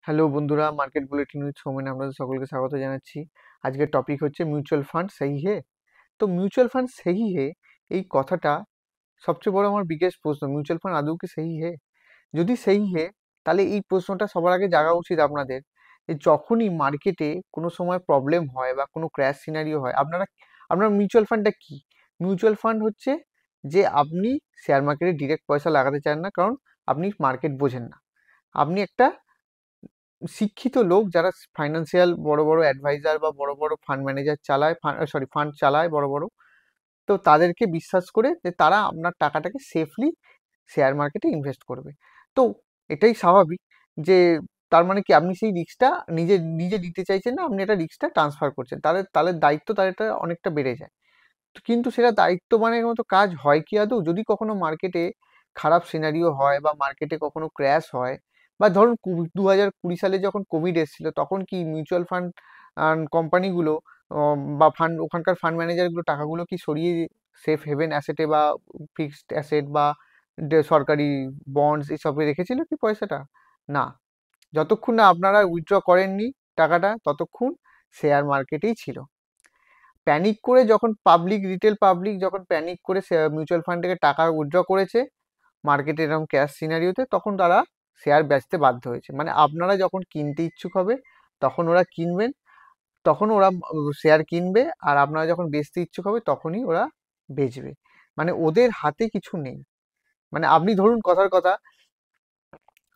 Hello বন্ধুরা, market bulletin with Soumen আপনাদের সকলকে স্বাগত জানাচ্ছি। আজকের টপিক হচ্ছে মিউচুয়াল ফান্ড সহি হে। তো মিউচুয়াল ফান্ড সহি হে, এই কথাটা সবচেয়ে বড় আমার বিগেস্ট প্রশ্ন। মিউচুয়াল ফান্ড আদৌ কি সহি হে? যদি সহি হে, তাহলে এই প্রশ্নটা সবার আগে জাগা উচিত আপনাদের, যে যখনই মার্কেটে কোনো সময় প্রবলেম হয় বা কোনো ক্র্যাশ সিনারিও হয়, আপনার মিউচুয়াল ফান্ডটা কি? মিউচুয়াল ফান্ড হচ্ছে যে আপনি শেয়ার মার্কেটে ডিরেক্ট পয়সা লাগাতে চান না, কারণ আপনি মার্কেট বোঝেন না। আপনি একটা শিক্ষিত লোক যারা ফাইন্যান্সিয়াল বড় বড় অ্যাডভাইজার বা বড় বড় ফান্ড ম্যানেজার চালায়, ফান্ড চালায় বড় বড়, তো তাদেরকে বিশ্বাস করে যে তারা আপনার টাকাটাকে সেফলি শেয়ার মার্কেটে ইনভেস্ট করবে। তো এটাই স্বাভাবিক যে তার মানে কি আপনি সেই রিস্কটা নিজে নিজে দিতে চাইছেন না, আপনি একটা রিস্কটা ট্রান্সফার করছেন, তাদের তাদের দায়িত্ব তার এটা অনেকটা বেড়ে যায়। তো কিন্তু সেটা দায়িত্ববানের মতো কাজ হয় কি আদৌ? যদি কখনো মার্কেটে খারাপ সিনারিও হয় বা মার্কেটে কখনো ক্র্যাশ হয়, বা ধরুন 2020 সালে যখন কোভিড এসেছিল, তখন কি মিউচুয়াল ফান্ড কোম্পানিগুলো বা ওখানকার ফান্ড ম্যানেজারগুলো টাকাগুলো কি সরিয়ে সেফ হেভেন অ্যাসেটে বা ফিক্সড অ্যাসেট বা সরকারি বন্ডস এসবে রেখেছিল কি পয়সাটা? না। যতক্ষণ না আপনারা উইথড্র করেননি টাকাটা, ততক্ষণ শেয়ার মার্কেটেই ছিল। প্যানিক করে যখন রিটেল পাবলিক যখন প্যানিক করে মিউচুয়াল ফান্ড থেকে টাকা উইথড্র করেছে মার্কেটে এরকম ক্যাশ সিনারিওতে, তখন তারা শেয়ার বেচতে বাধ্য হয়েছে। মানে আপনারা যখন কিনতে ইচ্ছুক হবে তখন ওরা কিনবেন, তখন ওরা শেয়ার কিনবে, আর আপনারা যখন বেচতে ইচ্ছুক হবে তখনই ওরা বেচবে। মানে ওদের হাতে কিছু নেই। মানে আপনি ধরুন কথার কথা,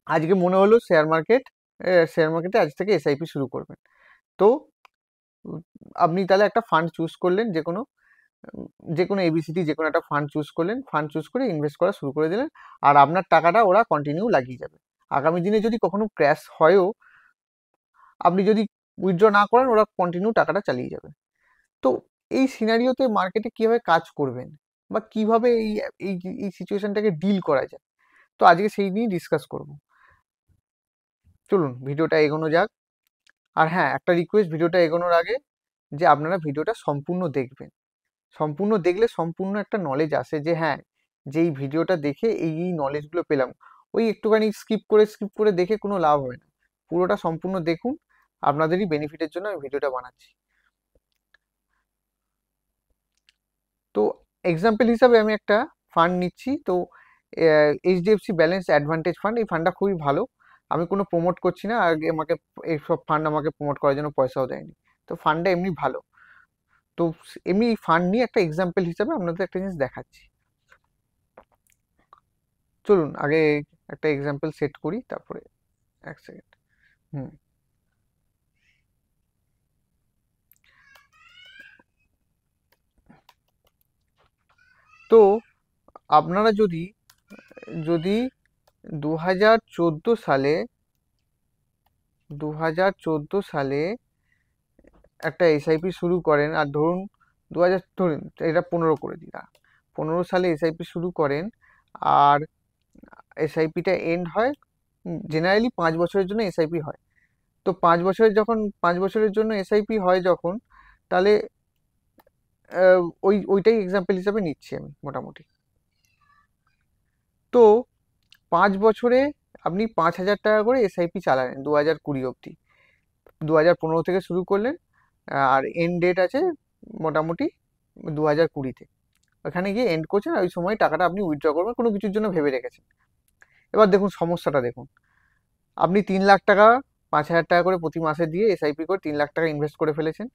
আজকে মনে হলো শেয়ার মার্কেটে আজ থেকে এসআইপি শুরু করবেন। তো আপনি তাহলে একটা ফান্ড চুজ করলেন, যে কোনো এবিসিডি যে কোনো একটা ফান্ড চুজ করলেন, ফান্ড চুজ করে ইনভেস্ট করা শুরু করে দিলেন, আর আপনার টাকাটা ওরা কন্টিনিউ লাগিয়ে যাবে। আগামী দিনে যদি কখনো ক্র্যাশ হয়ও, আপনি যদি উইথড্র না করেন, ওরা কন্টিনিউ টাকাটা চালিয়ে যাবে। তো এই সিনারিওতে মার্কেটে কিভাবে কাজ করবেন বা কিভাবে এই এই সিচুয়েশনটাকে ডিল করা যায়, তো আজকে সেই নিয়েই ডিসকাস করব। চলুন ভিডিওটা এগোনো যাক। আর হ্যাঁ, একটা রিকোয়েস্ট ভিডিওটা এগোনোর আগে, যে আপনারা ভিডিওটা সম্পূর্ণ দেখবেন। সম্পূর্ণ দেখলে সম্পূর্ণ একটা নলেজ আসে, যে হ্যাঁ, যে এই ভিডিওটা দেখে এই নলেজগুলো পেলাম। ওই একটুখানি স্কিপ করে দেখে কোনো লাভ হয় না। পুরোটা সম্পূর্ণ দেখুন, আপনাদেরই বেনিফিটের জন্য আমি ভিডিওটা বানাচ্ছি। তো এক্সাম্পল হিসাবে আমি একটা ফান্ড নিচ্ছি। তো এইচডিএফসি ব্যালেন্স অ্যাডভান্টেজ ফান্ড, এই ফান্ডটা খুবই ভালো। আমি কোনো প্রমোট করছি না, আগে আমাকে এইসব ফান্ড আমাকে প্রমোট করার জন্য পয়সাও দেয়নি। তো ফান্ডটা এমনি ভালো। তো এমনি ফান্ড নিয়ে একটা এক্সাম্পল হিসাবে আপনাদের একটা জিনিস দেখাচ্ছি। চলুন আগে একটা এক্সাম্পল সেট করি, তারপরে এক সেকেন্ড। হুম। তো আপনারা যদি যদি 2014 সালে 2014 সালে একটা এসআইপি শুরু করেন, আর ধরুন 2000, ধরুন এটা 15 করে দিই, 15 সালে এসআইপি শুরু করেন, আর এসআইপিটা এন্ড হয়, জেনারেলি 5 বছরের জন্য এসআইপি হয়। তো 5 বছরের জন্য এসআইপি হয় যখন, তাহলে ওইটাই এক্সাম্পল হিসাবে নিচ্ছি আমি মোটামুটি। তো 5 বছরে আপনি 5,000 টাকা করে এসআইপি চালালেন 2020 অবধি। 2015 থেকে শুরু করলেন, আর এন্ড ডেট আছে মোটামুটি 2020-তে। ওখানে গিয়ে এন্ড করছেন, আর ওই সময় টাকাটা আপনি উইথড্র করবেন, কোনো কিছুর জন্য ভেবে রেখেছেন। এবার দেখুন সমস্যাটা দেখুন, আপনি 3 লাখ টাকা 5,000 টাকা করে প্রতি মাসে দিয়ে এসআইপি করে 3 লাখ টাকা ইনভেস্ট করে ফেলেছেন,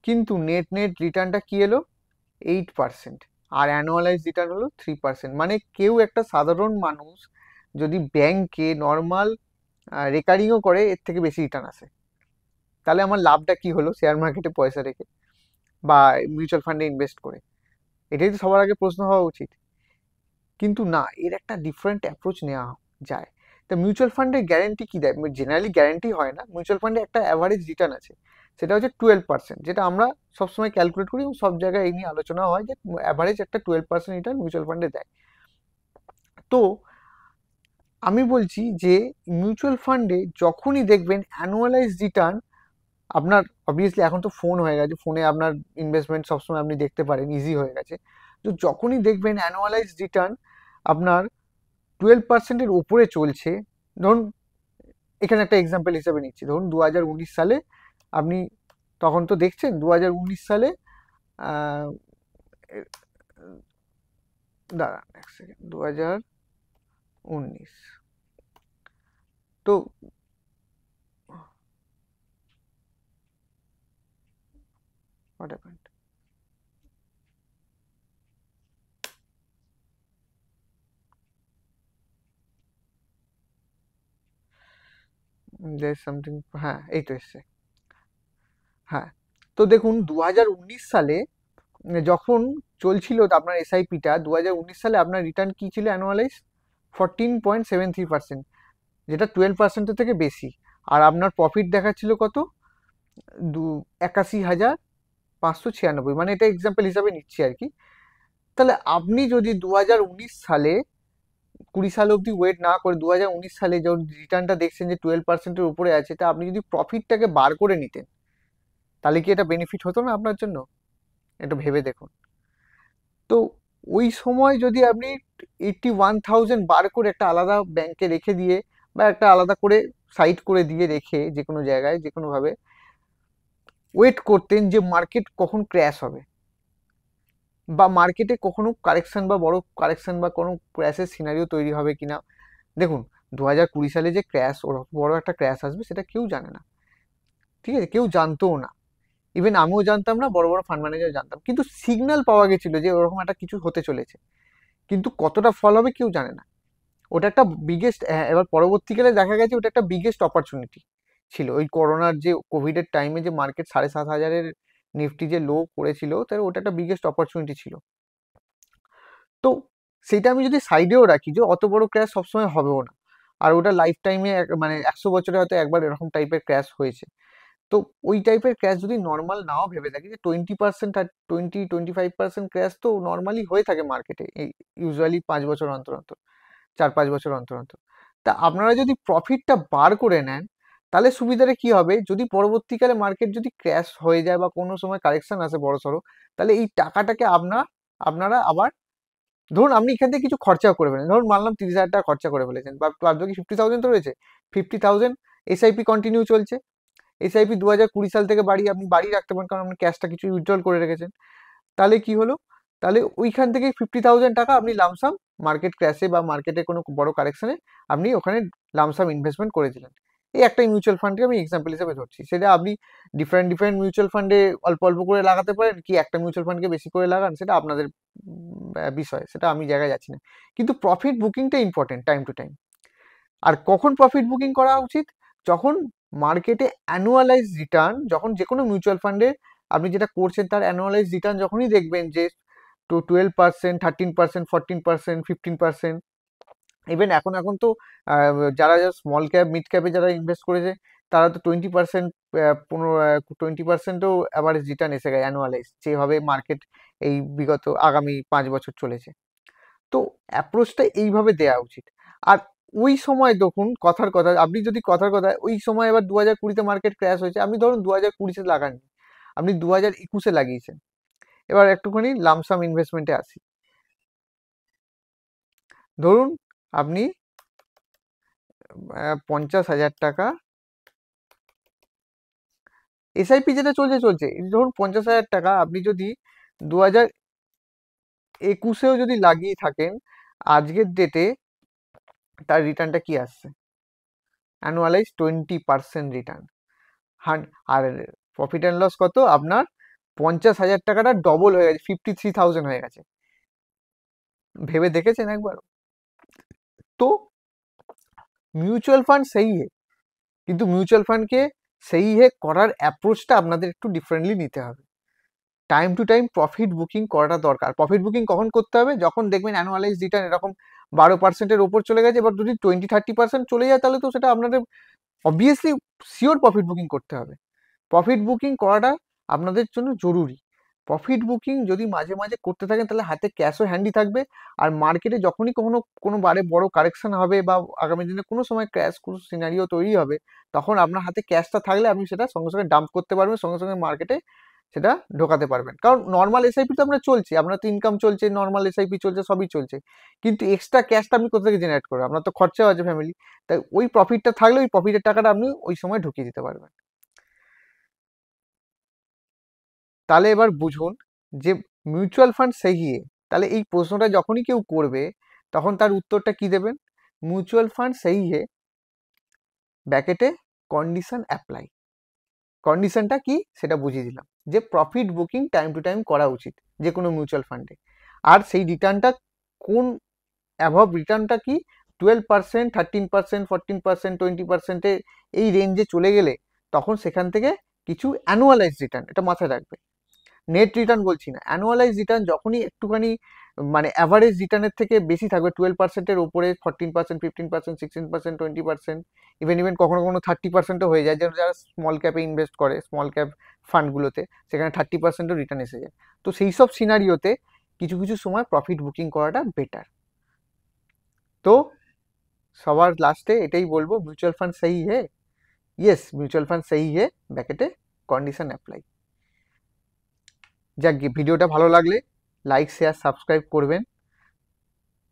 কিন্তু নেট রিটার্নটা কি এলো? 8%। আর অ্যানুয়ালাইজ রিটার্ন হলো 3%। মানে কেউ, একটা সাধারণ মানুষ যদি ব্যাংকে নর্মাল রেকারিংও করে, এর থেকে বেশি রিটার্ন আসে। তাহলে আমার লাভটা কি হলো শেয়ার মার্কেটে পয়সা রেখে বা মিউচুয়াল ফান্ডে ইনভেস্ট করে? এটাই তো সবার আগে প্রশ্ন হওয়া উচিত। কিন্তু না, এর একটা ডিফারেন্ট অ্যাপ্রোচ নেওয়া যায়। তা মিউচুয়াল ফান্ডের গ্যারেন্টি কি দেয়? জেনারেলি গ্যারেন্টি হয় না, মিউচুয়াল ফান্ডে একটা অ্যাভারেজ রিটার্ন আছে, সেটা হচ্ছে 12%, যেটা আমরা সবসময় ক্যালকুলেট করি এবং সব জায়গায় এই নিয়ে আলোচনা হয়, যে অ্যাভারেজ একটা 12% রিটার্ন মিউচুয়াল ফান্ডে দেয়। তো আমি বলছি যে মিউচুয়াল ফান্ডে যখনই দেখবেন অ্যানুয়ালাইজ রিটার্ন, আপনার অবভিয়াসলি এখন তো ফোন হয়ে গেছে, ফোনে আপনার ইনভেস্টমেন্ট সবসময় আপনি দেখতে পারেন, ইজি হয়ে গেছে। তো যখনই দেখবেন অ্যানুয়ালাইজ রিটার্ন আপনার 12%-এর উপরে চলছে, ধরুন এখানে একটা এক্সাম্পল হিসেবে নিচ্ছি, ধরুন 2019 সালে আপনি, তখন তো দেখছেন 2019 সালে আহ, এ- দাঁড়ান এক সেকেন্ড, 2019, তো what happened? There is something, হ্যাঁ এই তো এসছে। হ্যাঁ, তো দেখুন 2019 সালে যখন চলছিল তো আপনার এসআইপিটা, 2019 সালে আপনার রিটার্ন কি ছিল অ্যানুয়ালাইজ? 14.73%, যেটা 12%-এর থেকে বেশি। আর আপনার প্রফিট দেখাচ্ছিল কত? 81,596, মানে এটা এক্সাম্পল হিসাবে নিচ্ছি আর কি। তাহলে আপনি যদি 2019 সালে, 20 সাল অবধি ওয়েট না করে 2019 সালে যখন রিটার্নটা দেখছেন যে 12%-এর উপরে আছে, তা আপনি যদি প্রফিটটাকে বার করে নিতেন, তাহলে কি এটা বেনিফিট হতো না আপনার জন্য? এটা ভেবে দেখুন। তো ওই সময় যদি আপনি 81,000 বার করে একটা আলাদা ব্যাংকে রেখে দিয়ে, বা একটা আলাদা করে সাইড করে দিয়ে রেখে যে কোনো জায়গায় যে কোনোভাবে ওয়েট করতেন যে মার্কেট কখন ক্র্যাশ হবে, বা মার্কেটে কখনো কারেকশন বা বড় কারেকশন বা কোনো ক্র্যাশের সিনারিও তৈরি হবে কিনা। দেখুন 2020 সালে যে ক্র্যাশ, ওরকম বড় একটা ক্র্যাশ আসবে সেটা কেউ জানে না, ঠিক আছে, কেউ জানতোও না। ইভেন আমিও জানতাম না, বড় বড় ফান্ড ম্যানেজার জানতাম, কিন্তু সিগন্যাল পাওয়া গেছিল যে ওরকম একটা কিছু হতে চলেছে, কিন্তু কতটা ফল হবে কেউ জানে না। ওটা একটা বিগেস্ট, এবার পরবর্তীকালে দেখা গেছে ওটা একটা বিগেস্ট অপরচুনিটি ছিল। ওই করোনার যে কোভিডের টাইমে যে মার্কেট 7,500-এর নিফটি যে লো করেছিল, তাহলে ওটা একটা বিগেস্ট অপরচুনিটি ছিল। তো সেটা আমি যদি সাইডেও রাখি যে অত বড় ক্র্যাশ সবসময় হবেও না, আর ওটা লাইফ টাইমে মানে 100 বছরে হয়তো একবার এরকম টাইপের ক্র্যাশ হয়েছে। তো ওই টাইপের ক্র্যাশ যদি নর্মাল নাও ভেবে থাকি, যে 20% আর 25% ক্র্যাশ তো নর্মালি হয়ে থাকে মার্কেটে, ইউজুয়ালি 5 বছর অন্তর অন্তর, 4-5 বছর অন্তর অন্তর। তা আপনারা যদি প্রফিটটা বার করে নেন, তাহলে সুবিধাটা কি হবে, যদি পরবর্তীকালে মার্কেট যদি ক্র্যাশ হয়ে যায় বা কোনো সময় কারেকশন আসে বড় সড়ো, তাহলে এই টাকাটাকে আপনারা আবার, ধরুন আপনি এখান থেকে কিছু খরচাও করে ফেলেন, ধরুন মানলাম 30,000 টাকা খরচা করে ফেলেছেন, বা বাদ বাকি 50,000 তো রয়েছে, 50,000 এসআইপি কন্টিনিউ চলছে। এসআইপি 2020 সাল থেকে আপনি বাড়ি রাখতে পারেন, কারণ আপনি ক্যাশটা কিছু উইথড্রল করে রেখেছেন। তাহলে কি হলো, তাহলে ওইখান থেকে 50,000 টাকা আপনি লামসাম মার্কেট ক্র্যাশে বা মার্কেটে কোনো বড় কারেকশনে আপনি ওখানে লামসাম ইনভেস্টমেন্ট করে দিলেন। এই একটা মিউচুয়াল ফান্ডকে আমি এক্সাম্পল হিসেবে ধরছি, সেটা আপনি ডিফারেন্ট ডিফারেন্ট মিউচুয়াল ফান্ডে অল্প অল্প করে লাগাতে পারেন, কি একটা মিউচুয়াল ফান্ডকে বেশি করে লাগান, সেটা আপনাদের বিষয়, সেটা আমি জায়গায় যাচ্ছি না। কিন্তু প্রফিট বুকিংটা ইম্পর্টেন্ট টাইম টু টাইম। আর কখন প্রফিট বুকিং করা উচিত? যখন মার্কেটে অ্যানুয়ালাইজ রিটার্ন, যখন যে কোনো মিউচুয়াল ফান্ডে আপনি যেটা করছেন তার অ্যানুয়ালাইজ রিটার্ন যখনই দেখবেন যে 12%, 13%, 14%, 15%, ইভেন এখন এখন তো যারা যারা স্মল ক্যাপ মিড ক্যাপে যারা ইনভেস্ট করেছে, তারা তো 20%, 20%ও অ্যাভারেজ রিটার্ন এসে গেছে অ্যানুয়ালাইজ, যেভাবে মার্কেট এই বিগত আগামী 5 বছর চলেছে। তো অ্যাপ্রোচটা এইভাবে দেওয়া উচিত। আর ওই সময় দেখুন, কথার কথা, আপনি যদি কথার কথা ওই সময় এবার 2020-তে মার্কেট ক্র্যাশ হয়েছে, আপনি ধরুন 2020-তে লাগাননি, আপনি 2021-এ লাগিয়েছেন। এবার একটুখানি লামসাম ইনভেস্টমেন্টে আসি। ধরুন আপনি 50,000 টাকা, এসআইপি যেটা চলছে চলছে, এই ধরুন 50,000 টাকা আপনি যদি 2021-এও যদি লাগিয়ে থাকেন, আজকের ডেটে তার রিটার্নটা কি আসছে? অ্যানুয়ালাইজ 20% রিটার্ন। আর প্রফিট অ্যান্ড লস কত আপনার? 50,000 টাকাটা ডবল হয়ে গেছে, 53,000 হয়ে গেছে। ভেবে দেখেছেন একবার? তো মিউচুয়াল ফান্ড সেই হে, কিন্তু মিউচুয়াল ফান্ডকে সেই হে করার অ্যাপ্রোচটা আপনাদের একটু ডিফারেন্টলি নিতে হবে। Time to time profit booking করাটা দরকার। প্রফিট বুকিং কখন করতে হবে? যখন দেখবেন অ্যানুয়ালাইজ রিটার্ন এরকম 12%-এর ওপর চলে গেছে। এবার যদি 20-30% চলে যায়, তাহলে তো সেটা আপনাদের অবভিয়াসলি শিওর প্রফিট বুকিং করতে হবে। প্রফিট বুকিং করাটা আপনাদের জন্য জরুরি। প্রফিট বুকিং যদি মাঝে মাঝে করতে থাকেন, তাহলে হাতে ক্যাশও হ্যান্ডি থাকবে। আর মার্কেটে যখনই কোনো বারে বড় কারেকশন হবে, বা আগামী দিনে কোনো সময় ক্র্যাশ কোনো সিনারিও তৈরি হবে, তখন আপনার হাতে ক্যাশটা থাকলে আপনি সেটা সঙ্গে সঙ্গে ডাম্প করতে পারবেন, সঙ্গে সঙ্গে মার্কেটে সেটা ঢোকাতে পারবেন। কারণ নর্মাল এসআইপি তো আমরা চলছে, আপনার তো ইনকাম চলছে, নর্মাল এসআইপি চলছে, সবই চলছে, কিন্তু এক্সট্রা ক্যাশটা আপনি কোথা থেকে জেনারেট করবেন? আপনার তো খরচাও আছে ফ্যামিলি, তাই ওই প্রফিটটা থাকলে ওই প্রফিটের টাকাটা আপনি ওই সময় ঢুকিয়ে দিতে পারবেন। তাহলে এবার বুঝুন যে মিউচুয়াল ফান্ড সেই হে। তাহলে এই প্রশ্নটা যখনই কেউ করবে তখন তার উত্তরটা কি দেবেন? মিউচুয়াল ফান্ড সেই হে ব্যাকেটে কন্ডিশন অ্যাপ্লাই। কন্ডিশনটা কি সেটা বুঝিয়ে দিলাম, যে profit booking time to time করা উচিত যে কোনো মিউচুয়াল ফান্ডে। আর সেই রিটার্নটা কোন অ্যাভাব রিটার্নটা কি, 12%, 13%, 14%, 20%, এই রেঞ্জে চলে গেলে তখন সেখান থেকে কিছু অ্যানুয়ালাইজ রিটার্ন, এটা মাথায় রাখবে। নেট রিটার্ন বলছি না, অ্যানুয়ালাইজ রিটার্ন যখনই একটুখানি মানে অ্যাভারেজ রিটার্নের থেকে বেশি থাকবে, 12%-এর ওপরে, 14%, 15%, 16%, 20%, ইভেন কখনো কখনো 30%ও হয়ে যায়, যেন যারা স্মল ক্যাপে ইনভেস্ট করে, স্মল ক্যাপ ফান্ডগুলোতে, সেখানে 30%ও রিটার্ন এসে যায়। তো সেই সব সিনারিওতে কিছু কিছু সময় প্রফিট বুকিং করাটা বেটার। তো সবার লাস্টে এটাই বলবো, মিউচুয়াল ফান্ড সেই হে, ইয়েস মিউচুয়াল ফান্ড সেই হে ব্যাকেটে কন্ডিশন অ্যাপ্লাই। যাক, ভিডিওটা ভালো লাগলে লাইক, শেয়ার, সাবস্ক্রাইব করবেন।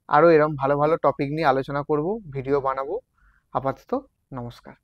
আরও এরম ভালো ভালো টপিক নিয়ে আলোচনা করব, ভিডিও বানাবো। আপাতত নমস্কার।